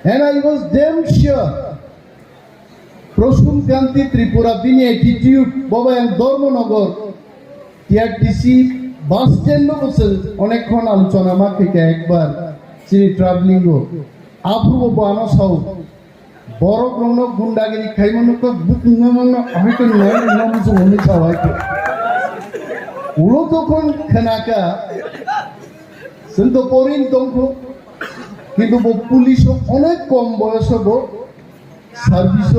And I was damn sure Prosun Kanti Tripura Bini attitude Baba and Dormonagar TRTC bus stand বসেন অনেকক্ষণ আলোচনা মাকে একবার তিনি ট্রাভেলিং আপ্রুব বানো সাউ বড় গ্রহণ গুন্ডাগিরি খাইমনক বুক নমন হয়তো নয় নাম জমি চাওয়াইতে উলো তখন খানাকা সন্ত পরিন দংখ কিন্তু পুলিশ অনেক কম বয়স হব সার্ভিস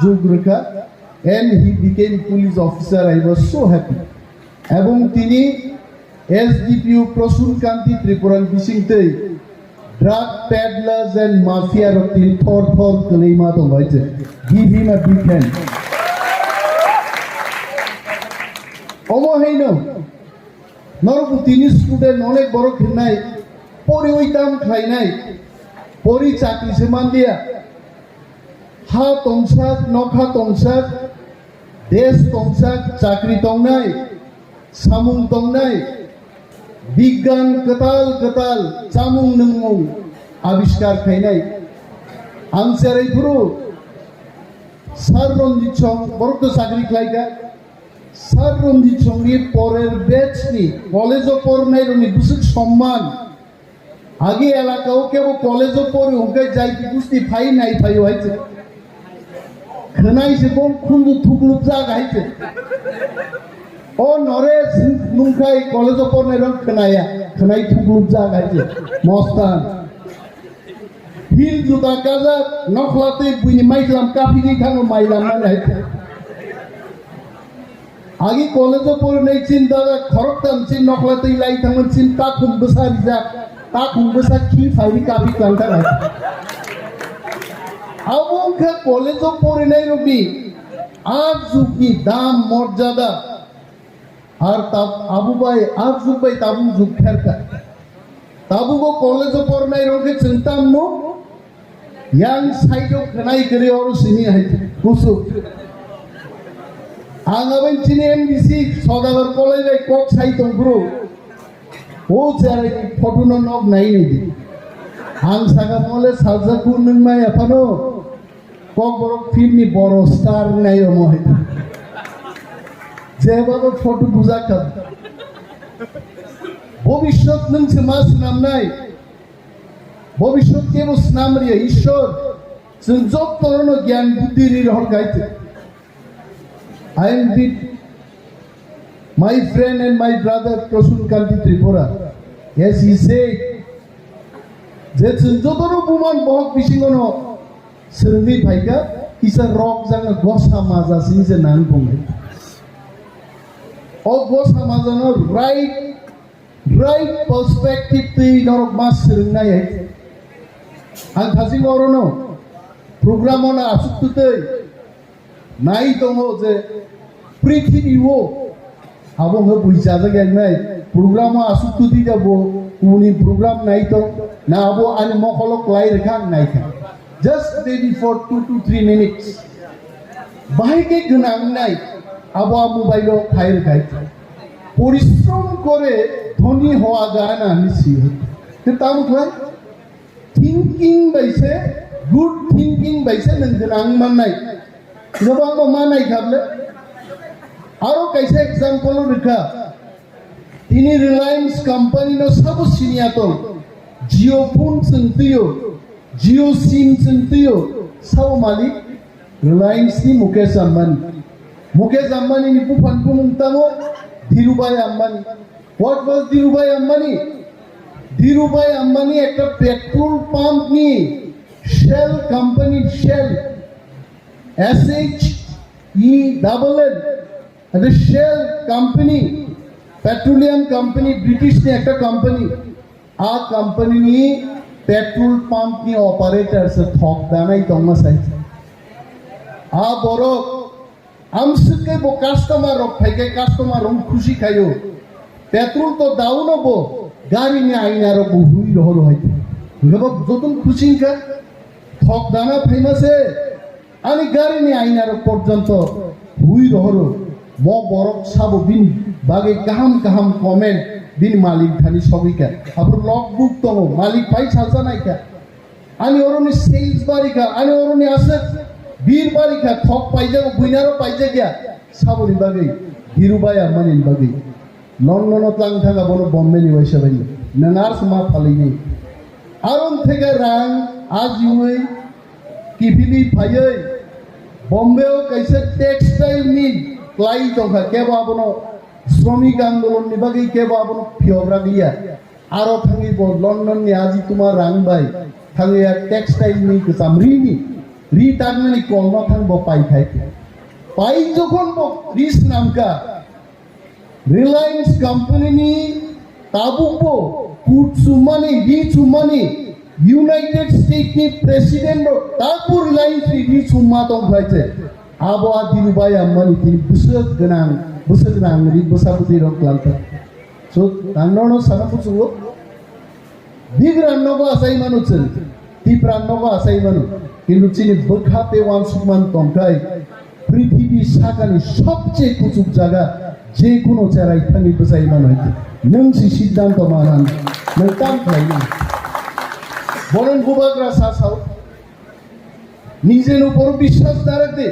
যোগ রেখা and he became police officer. I was so happy. এবং তিনি SDPU প্রসূন কান্তি ত্রিপুরান বিশিংতে ড্রাগ প্যাডলার্স এন্ড মাফিয়ার তিনি থর থর কলেইমা তো হয়েছে give him a big hand অমহাইন নরকু তিনি স্টুডেন্ট অনেক বড় খেলনাই পরে ওই দাম খাই নাই পরি চাকরি সমান দিয়া হা তংসাক নখা তংসাক দেশ তংসাক চাকরি তংনাই সামুং তংনাই বিজ্ঞান কতাল কতাল চামুং নংমং আবিষ্কার খাইনাই আনসারাই পুরো স্যার রঞ্জিত সং বড় চাকরি খাইকা স্যার রঞ্জিত সঙ্গে পরের ব্যাচ নি কলেজও পড়নাই রনি বুঝুক সম্মান আগে এলাকাও কেবল কলেজও পড়ে ওকে যাইতে বুঝতে ফাই নাই ফাই হয়েছে খানাইছে কোন খুন্দু থুকলুক যা গাইছে ও নরে নুনখাই কলেজ পড়নে রং খানাইয়া খানাই থুকলুক যা গাইছে মস্তান হিল জুতা কাজা নখলাতে বুইনি মাইলাম কাফিনি খানো মাইলাম না গাইছে আগে কলেজ পড়ে নেই চিন্তা খরকতাম চিন নখলাতে লাই থামন চিন তা খুমবসা রিজা তা খুমবসা কি ফাইনি কাফি কান্তা গাইছে আবংখা কলেজ পড়ে নাই রবি আজ যুগি দাম মর্যাদা আর তাব আবু ভাই আজ যুগ ভাই তাবু যুগ খেরকা তাবু গো কলেজ পড়ে নাই রোগে চিন্তাম নো ইয়াং সাইডো খানাই করে ওর সিনি হাইতে কুসু আঙ্গাবেন চিনি এমবিসি সদাগর কলেজে কক সাইতং ব্রো ও চারে ফটো নক নাই নেদি আং সাগা মলে সাজা কুনন মাই আপানো কক বড় ফিল্মি বড় স্টার নাই মহে যেভাবে ফটো বুঝা খাব ভবিষ্যৎ নংসে মাস নাম নাই ভবিষ্যৎ কেবল নাম রিয়া ঈশ্বর जों जब तरण ज्ञान बुद्धि हर गाइते I am with my friend and my brother Prosun Kanti Tripura. Yes, he said যে যতনো বুমান বহক বিশিঙ্গনো সরবি ভাইকা ইসা রক জানা গসা মাজা সিনসে নাম পঙ্গে ও গসা মাজানো রাইট পার্সপেক্টিভ তে নরক মাস সরনাই আই আন থাসি মরনো প্রোগ্রামনা আসুকতে নাই দङ যে পৃথিবীও আবহ বুঝা জায়গা নাই প্রোগ্রামা আসুকতে যাব উনি প্রোগ্রাম নাই তো না আবো আনি মকলক লাই রেখা নাই খা just maybe for 2 to 3 minutes বাইকে গুনাং নাই আবো মোবাইল ফাইল গাইছে পরিশ্রম করে ধনী হওয়া যায় না নিশ্চিত কিন্তু তাও হয় থিংকিং বাইছে গুড থিংকিং বাইছে নং মাননাই गोबां मानाय खाबले आरो कैसे एग्जांपल रखा तिनी रिलायंस कंपनी नो सब सिनिया तो जियो फोन संतियो जियो सिम संतियो सब मालिक रिलायंस नि मुकेश अंबानी नि पुफान पुंगतामो धीरूभाई अंबानी व्हाट वाज धीरूभाई अंबानी एक पेट्रोल पंप नि shell company shell SHELL the Shell company petroleum company British ne ekta company a company ni petrol pump ni operator se thok danai tongma sai a boro amsuke bo customer rok phake customer rom khushi khayo petrol to daw no bo gari ni aina ro bo hui rohor hoite ngabo jotun khushi ka thok dana famous hai আমি গাড়ি নিয়ে আইনার পর্যন্ত হুই রহরো ম বরক সাবো বিন বাগে কাহাম কাহাম comment বিন মালিক খানি সবিকা আবার log বুক তো মালিক পাই সাজা নাইকা ani oroni sales barika ani oroni ase bir barika thok paija buinaro paija gya sabori bagai hirubaya manin bagai London tlang thanga bono Bombay ni waisa bai nangar sama phalini aron thega rang ajui kipili phayai Bombay o kaisa textile ni plai tongha keba bono শ্রমিক আন্দোলন ni bagai keba bono phiobra dia aro thangi bo London ni aji tuma rang bai thangi ya textile ni kusamri ni ri tarmani kolma thang bo pai khai pai jokhon bo ris namka Reliance company ni tabuko put sumani di sumani United States ni president ro tabu Reliance ni di summa tong bhaise abo adirubai ammani tini busuk genang ri busaputi ro klanta so tannono sanapusu digran nogo asai manu chen tipran nogo asai manu kintu chini bokha pe wan sukman tongkai পৃথিবী সাকানি সবচেয়ে কুচুক জায়গা যে কোনো চেরাই Thani বুঝাই মনে হইতে নংসি সিদ্ধান্ত মানান নতাম খাইনি বলেন বুবাগরা সাসাও নিজের উপর বিশ্বাস না রাখতে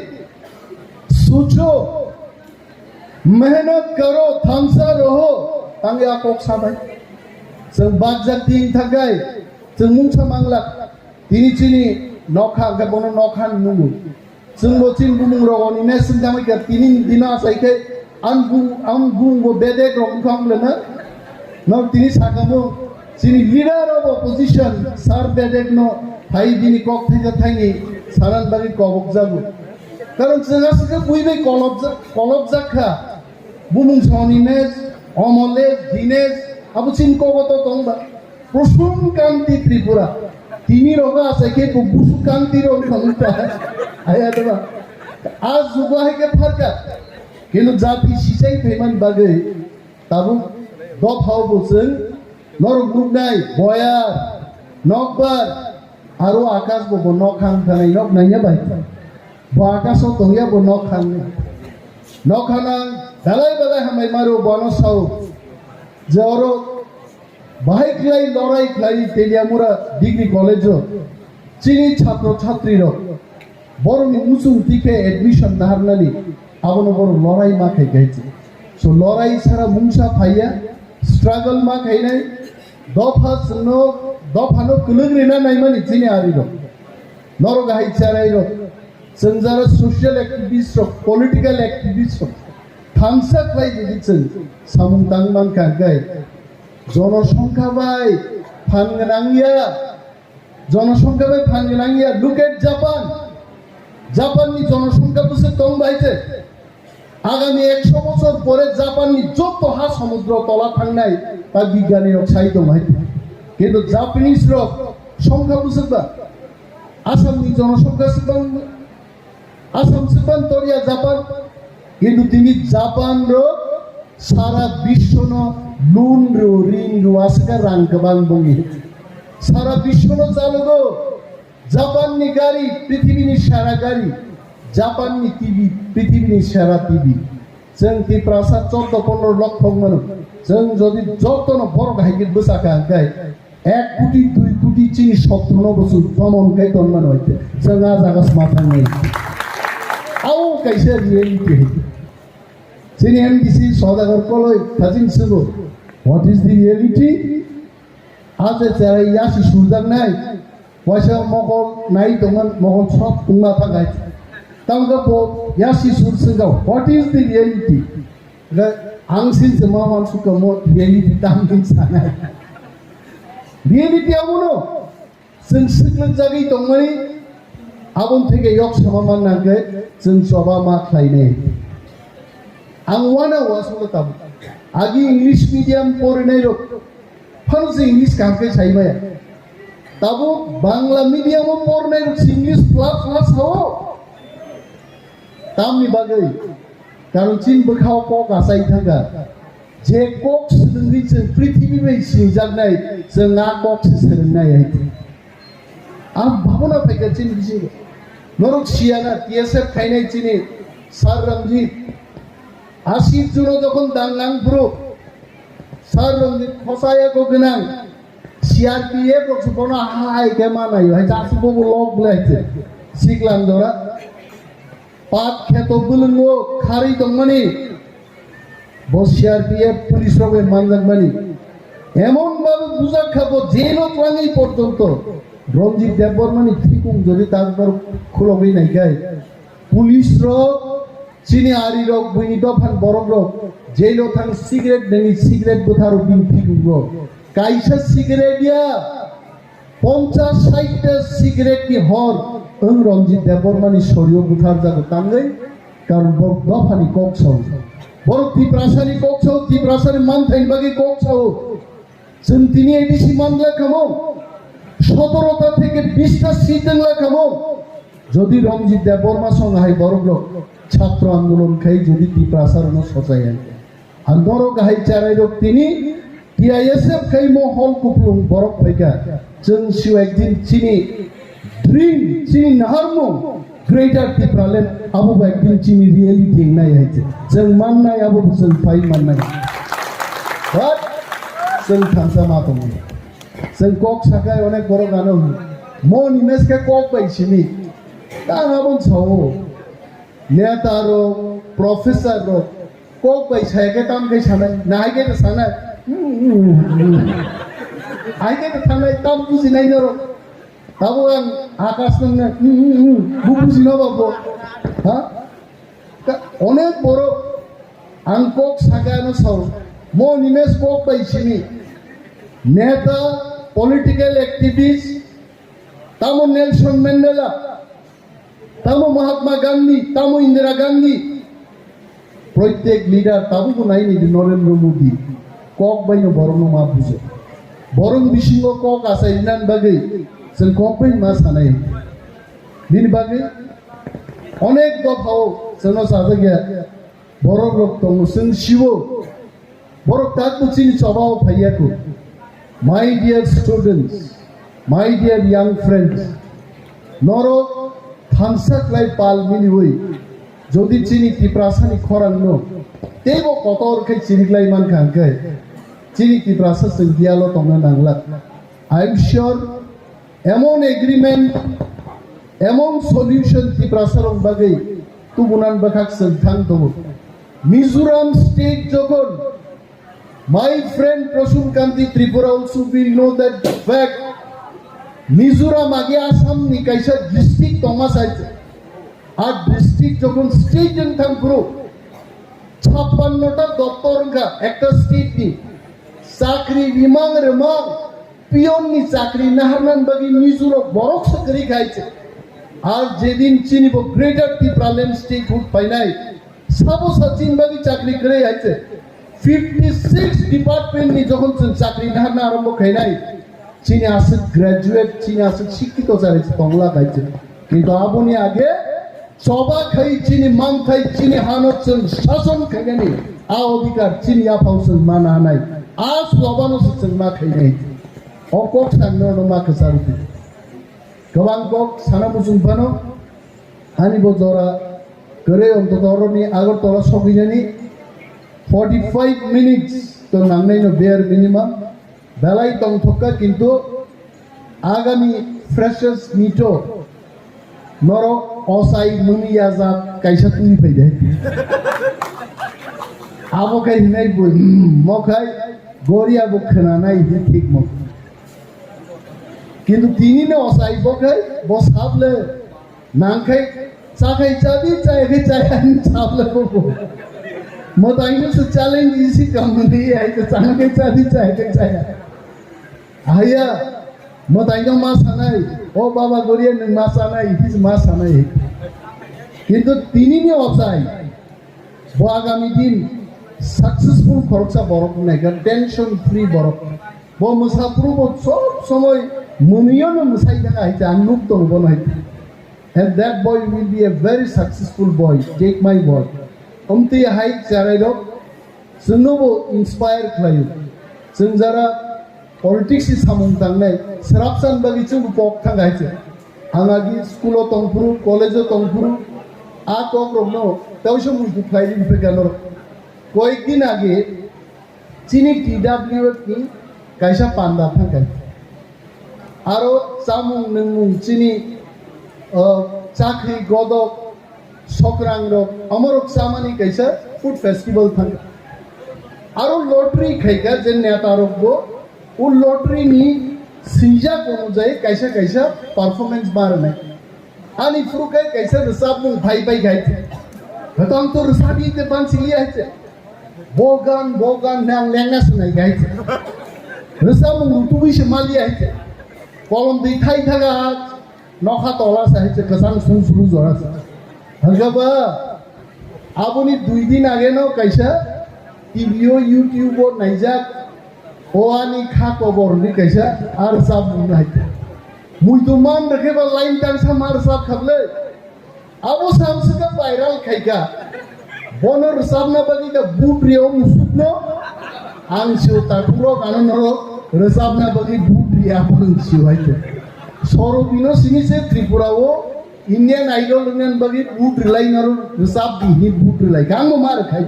सोचो मेहनत करो थामसा रहो तांगे आकोक साबाय जों बागजा तिं थागाय जों मुंसा मांगला तिनि चिनि नखा गबनो नखान नुगु जों बचिन बुमुं रगनि ने सिंगामै गा तिनि दिना साइखे आं बुंगो बेदे रं खामलेना न तिनि सागामो चिनि लीडर ऑफ ऑपोजिशन सार बेदे नो थाइ दिनि कक थाइजा थाइनि सारान बागि कबक जागु कारण जोंहा सिखा बुइबाय कलब जाखा बुमुं सनिनेस अमलेस दिनेश आबुचिन कबत दंबा प्रसुम कांति त्रिपुरा तिनि रगा आसाइखे बुसु कांति रो खंता आया दबा आज जुगाहे के फरका किन्तु जाति सिसाइ फैमान बागै ताबु दफाव बोसों नरक नुगनाय बयार नकबार आरो आकाश बो नखां थानाय नक नायया बाय बाकासो तंगिया बो नखाना दालाय बालाय हामाय मारो बनसाव जरो बाहाय क्लाई लड़ाई क्लाई तेलियामुरा डिग्री कॉलेज चिनी छात्र छात्री रो बरनि मुसुं तिखे एडमिशन नारनानि आबनो बर लड़ाई मा खाय गायछि सो लड़ाई सारा मुंसा फाइया स्ट्रगल मा खायनाय दफानो कलग्रेना नायमानि चिनि आरि रो नरो गाहाय चाराय रो जों जारा सोशल एक्टिविस्ट रो पॉलिटिकल एक्टिविस्ट रो थांसा क्लाई दिदिचों सामुं तांमान कागाय जनसंख्या बाय फानगोनांगिया लुक एट जापाननि जनसंख्या बोसोर कम बायছে आगामी 100 বছর পরে জাপানनि যত হা সমুদ্র তলা থাंनाय তা বিজ্ঞানী রক চাই দं কিন্তু জাপানিজ রক সংখ্যা বুঝবা আসামनि जनसंख्या सिबां आसाम सिबां तरिया जापान কিন্তু তিনি জাপান रो सारा विश्व नो लुन रो रिन रो आसका रंग कबां बंगी सारा विश्व नो जालगो जापान नि गाड़ी पृथ्वी नि सारा गाड़ी जापान नि टीवी पृथ्वी नि सारा टीवी जों ती प्रासाद 14-15 लाख मानो जों जदि जतन बर गायगिर बसाका गाय 1 कोटी 2 कोटी चिनि 17 बছর भ्रमण गाय तन्मान हइते जों आ जागास माथा नै आउ कैसे reality Sini MDC saudagar koloi thajing sugo. What is the reality? Aje cara yasi surdan nai. Waisa mogol nai dongan mogol shop tungma pagai. Tangga po yasi sur singa. What is the reality? The angsin sema mansu kamo reality tangin sanai. Reality amuno. Sensiklan jagi tongmani abon theke yok samaman nagai sen soba ma khlainai. Angwana wasmo tab agi English medium পড়নে রো ফারসি English কাকে চাইবায়া তাবো Bangla medium পড়নে English class হও তামনি বাগৈ কারণ চিন বখাও কক আসাই থাকা যে কক সুদুরি जों পৃথিবী বাই সিজাগনাই जों आ কক सोलोंनाय आइते आं भावना फाइका चिन बिजि नरक सियाना टीएसएफ खाइनाय चिनि सार रंजीत 80 জন যখন দাঙ্গাং পুরো সার রঞ্জিত খসায়া গোগনাং CRPF rok supona hai ke mana yo hai jasu bo log blaite siklan dora pat kheto bulungo khari tongmani bo CRPF police রবে মানজান মানি এমন ভাবে বুঝা খাবো জেলও প্রাণী পর্যন্ত রঞ্জিত দেববর্মানি ঠিকুম যদি তারপর খুলবই নাই গায় পুলিশ রক চিনি আরি রক বইনি দফান বরং রক জেলও থাং সিগারেট নেই সিগারেট বোথারও দিন ঠিকুম রক কাইসা সিগারেট ইয়া 50-60টা সিগারেট কি হর রঞ্জিত দেববর্মানি শরীয় বুথার যাবে তাঙ্গাই কারণ দফানি কক সাউ বড় তীব্রাসানি কক সাউ তীব্রাসানি মান থাইন বাকি কক সাউ जों दिनै एडिसि मानला खामो 17টা থেকে 20টা সিট দেংলা খামো যদি রঞ্জিত দেববর্মা সংহাই বরগ্র ছাত্র আন্দোলন খাই যদি তীব্রাসারণ সচাই আন্দোলন গাহাই চারাই রক তিনি টিআইএসএফ খাই মহল কুপলুং বরক ফাইকা जों सिउ एकदिन चिनि ड्रीम चिनि नाहारमो ग्रेटर टीप्रालेन आबो एकदिन चिनि रियलिटी नाय हाइते जों माननाय आबो जों फाइ माननाय बात जों थांसा मातम जों कक साखाय अनेक बर' गानो मन इमेज के कक बायसिनि तांगाबन सावो नेता रो प्रोफेसर रो कक बायसाय के काम के सानाय नाय के सानाय आय के थानाय काम बुजिनाय रो आबो आं आकाश नंना बुजिनो बाबो हा अनेक बर' आं कक साखायानो Sao mon imes kok baisini neta political activists tamo Nelson Mandela tamo Mahatma Gandhi tamo Indira Gandhi প্রত্যেক লিডার তাবু তো নাই নি নরেন্দ্র মোদি কক বাইনো বরং মা বুঝে বরং বিশিঙ্গ কক আছে ইনান বাগে जों কক বাই মা সানাই দিন বাগে অনেক দফাও जों সাজে গিয়া বড় লোক তো जों Shiva Borok takut sini coba payaku. My dear students, my dear young friends, Narwkha thansak lai pal mini hui. Jodi chini tiprasani khorang no. Tebo kotor kai chini lai man kangkai. Chini tiprasa sengdialo tongna nanglak. I'm sure emon agreement, emon solution tiprasarong bagai. Tu bunan bakak sengthang tobo. Mizoram state jokon. My friend Prasun Kanti Tripura also will know that fact. Mizoram age Assam ni kaisa district Thomas aise. Ar district jokon state jeng thang puro 56টা দপ্তর কা একটা state নি চাকরি রিমাং রেমাং peon নি চাকরি নাহারনান বাগি মিজোরাম বরক চাকরি খাইছে আর যেদিন চিনিব গ্রেটার ত্রিপুরাল্যান্ড স্টেট হুড পাইনাই সাবো সচিন বাগি চাকরি করে আইছে 56 ডিপার্টমেন্ট নি যখন চাকরি নাহারনা আরম্ভ খাইনাই চিনি আছে গ্রাজুয়েট চিনি আছে শিক্ষিত চাইছে বাংলা গাইছে কিন্তু আপনি আগে সবা খাই চিনি মান খাই চিনি হানছন শাসন খাইনি আ অধিকার চিনি আপাউছন মানা নাই আজ লবানো সচন মা খাইনাই অকক সান্নন মা খসারুতি গবাং কক সানামুসুন ফানো হানিব জরা করে অন্ততরনি আগরতলা সবিজানি 45 minutes তো নাংনাই নো বেয়ার মিনিমাম বেলাই তংথকা কিন্তু আগামী ফ্রেশার্স মিটো নরক অসাই মুনিয়া যা কাইসা তুই পাইদে আবো কাই নাই বই মখাই গরিয়া বখনা নাই ঠিক মত কিন্তু তিনি না অসাই বখাই বসাবলে নাংখাই চাখাই চাবি চাইবে চাইনি চাবলে বকো মতাইনো সে চ্যালেঞ্জ ইসি কমনি আই তো চাংখাই চাবি চাইবে চাইয়া আয়া মতাইনো মা সানাই ও বাবা গরিয়া নং মা সানাই হিজ মা সানাই কিন্তু তিনি নি অসাই আগামী দিন সাকসেসফুল খরচা বরক নাই টেনশন ফ্রি বরক বো মুসাফরু সব সময় মুনিয়ন মুসাই দেখা হইছে আনুক্ত হব নাই and that boy will be a very successful boy take my word omti hai charairo sunnobo inspire khlayo जों जरा politics सामung tangnai serapsan bagi chung pok thangaiche angagi school tongpuru college tongpuru a kok romno tawso muju khlaidi bifeganor কয়েকদিন আগে চিনি টিডব্লিউএফ কি কাইসা পান্ডা থাকাই aro samung nungmung chini chakri godok sokrang rok amorok samani kaisa food festival thang aro lottery khaika jen neta rok bo u lottery ni sinja অনুযায়ী kaisa kaisa performance barne ani frukai kaisa resabung bhai bhai gaite hatang to resabi te ban sili aite bogan nang lengna sunai gaite resabung rutubi semali aite kolom di thai thaga নখা তলা সাহিত্য কাসাং সুং সুরু জরা হাঙ্গাবা আপনি 2 দিন আগে ন কাইসা টিভিও ইউটিউবও নাইজা ওয়ানি খা খবর নি কাইসা আর সাব নাইতে মুই তো মান রেখেবা লাইন টান সামার সাব খাবলে আবো সামসকা ভাইরাল খাইকা বনর সাব না বাকি দা বুট রিও মুসুকন আং সেও তা পুরো কানন রসাব না বাকি বুট রিয়া বন সিও হাইতে Sorobino sini se Tripura wo Indian Idol dengan bagi boot relay naru resab di boot relay kanggo mar khai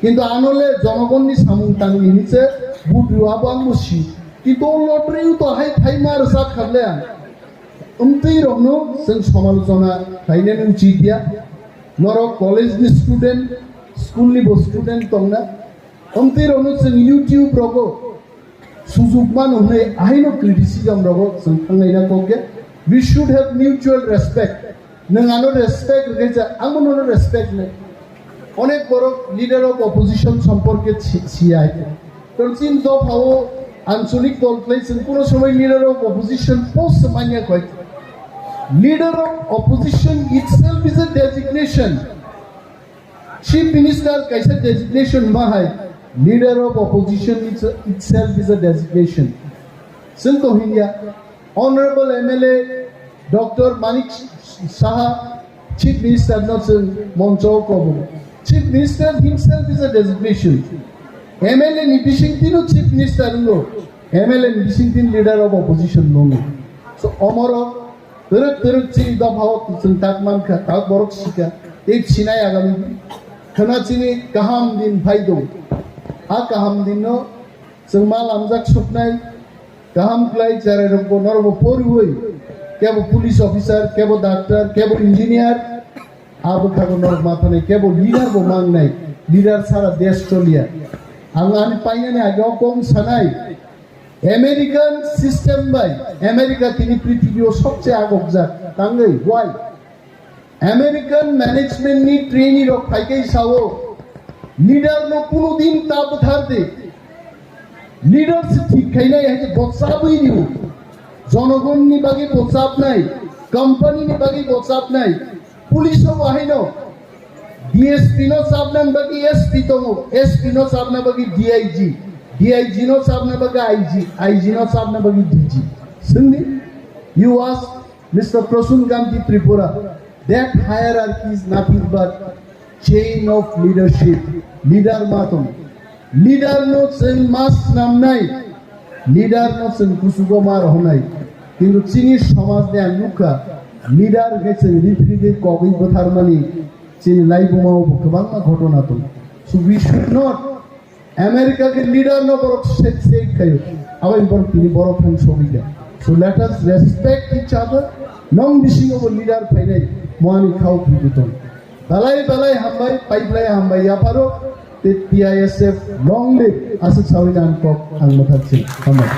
kintu anole jonogonni samung tang ini se boot riwa bang musi kintu lottery to hai thai mar resab khable an umtei rogno sen samalojona khaine nu chitia noro college ni student school ni bo student tongna umtei rogno sen YouTube rogo Suzukman unne ahino criticism rogo sangthang ina koge we should have mutual respect nangano respect reja amono respect ne onek boro leader of opposition সম্পর্কে ছিয়াই তরচিন দ ভাও আঞ্চলিক দল প্লেসন কোন সময় leader of opposition post মানিয়া কয় leader of opposition itself is a designation chief minister kaisa designation ma hai leader of opposition itself is a designation. Sinto India, Honorable MLA Dr. Manik Saha, Chief Minister Nelson Moncho Kobo. Chief Minister himself is a designation. MLA Nibishingtino Chief Minister no, MLA Nibishingtin leader of opposition no. So Omoro, Teruk Chini Dabhaut, Sintakman Katak Borok Shika, Ek Chinay Agami, Kanachini Kaham Din Paido. Kaham dino sengmal amjak supnai kaham klai jare roko norbo porui kebo police officer kebo doctor kebo engineer abu thago nor mathane kebo leader bo mang nai leader sara desh cholia angani painane age kom sanai American system bai America tini prithibio sobche agok jak tangai why American management ni trainee rok thaikai sawo leader no কোনো দিন তাপ থারতে leadership ঠিক খাই নাই আছে বচাবই নিও জনগণ নি বাকি বচাব নাই কোম্পানি নি বাকি বচাব নাই পুলিশও বাহিন ডিএসপি নো সাবনান বাকি এসপি তো এসপি নো সাবনা বাকি ডিআইজি ডিআইজি নো সাবনা বাকি আইজি আইজি নো সাবনা বাকি ডিজি শুননি ইউ আস mister Prasun Gandhi Tripura that hierarchy is nothing but chain of leadership leader matom leader no sen mas nam nai leader no sen kusugo mar honai kintu chini samaj ne Narwkha leader getse ripide kogi bothar mani chini laibumao bokbang ma ghotona to so we should not America ke leader no borok set khayo abai borok tini borok han sobida so let us respect each other nong bising of leader phainai moani khau piduton balai hambai pipeline hambai yaparo TISF long live asuk sawinan kok ang mathatsin hambai